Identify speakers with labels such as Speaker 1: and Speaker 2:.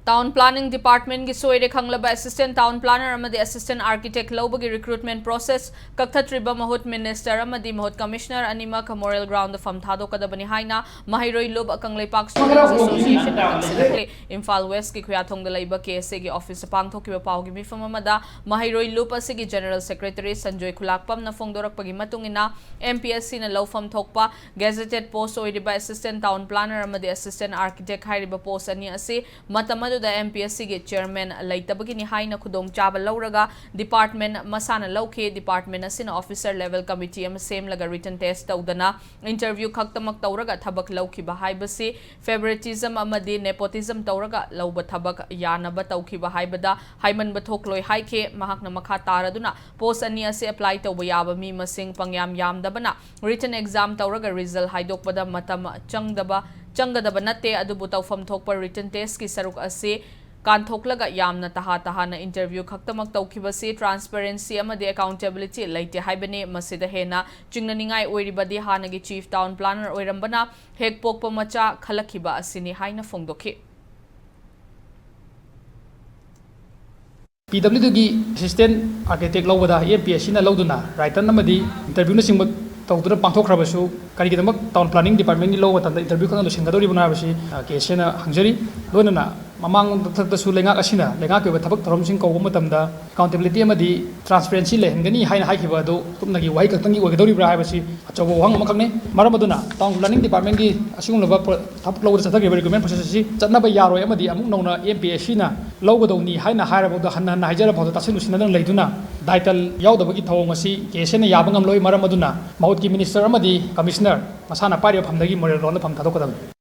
Speaker 1: Town Planning Department ki soire khanglaba Assistant Town Planner amadi Assistant Architect lobagi recruitment process kaktatriba Mahud Minister amadi Mahud Commissioner anima Moral Ground the fam thado kadabani haina Mahiroi Lob Akangleipak Students Association Kaksilakle Imphal West ki Khuyathong da laiba KSA ki office pangthokiba pawgi mifam amada Mahiroi Lob asigi General Secretary Sanjoy Khulakpam na phongdorakpagi matungina MPSC na lawfam thokpa gazetted post oiriba Assistant Town Planner amadi Assistant Architect hairiba post ani ase matamadu the MPSC ge chairman laitabagi ni haina khudong chaba lauraga department masana lauke department asina officer level committee am same laga written test tawdana interview khaktamak tawraga thabak lauki ba haibase favoritism amadi nepotism tawraga lauba thabak yanaba tawki ba haibada haiman ba thokloi haike mahakna makha taraduna post ani ase apply tawba yaba mi masing pangyam yamdabana written exam tawraga result haidokpada matam changgadaba natte adubu tawfam thokpa written test ki saruk ase kanthokhlaga yamna taha na interview khaktamak tawkhibase transparency amade accountability laite haibane masida hena chingnaningai oiribadi hanagi chief town planner oirambana hek pokpa macha khalakhiba asini haina phongdokhi
Speaker 2: PWD gi assistant architect lawada MPSC na lawduna writer namadi interview na singba tawduna pangthokrabasu karigidamak town planning department ni lawa tanda interview khana losingadori buna basi KSA na hangjari loinana mamang thaktasu lengak asina lengak ke thabak thorom sing ko matamda accountability amadi transparency lehengani haina haikiba do tumnagi wai kaktangi ogadori bra habasi achobo wang amakakne maramaduna town planning department gi asingum laba thap lawda chathagi recruitment process si chatna ba yaroi amadi amuk nona MPSC na lawgadoni haina hairabawda hanna haijara bawda tasilusina dan leiduna daital yaudabagi thawong asi KSA na yabangam loi maramaduna Mahud ki minister amadi commissioner masana pari phamdagi moral role pham thadokadam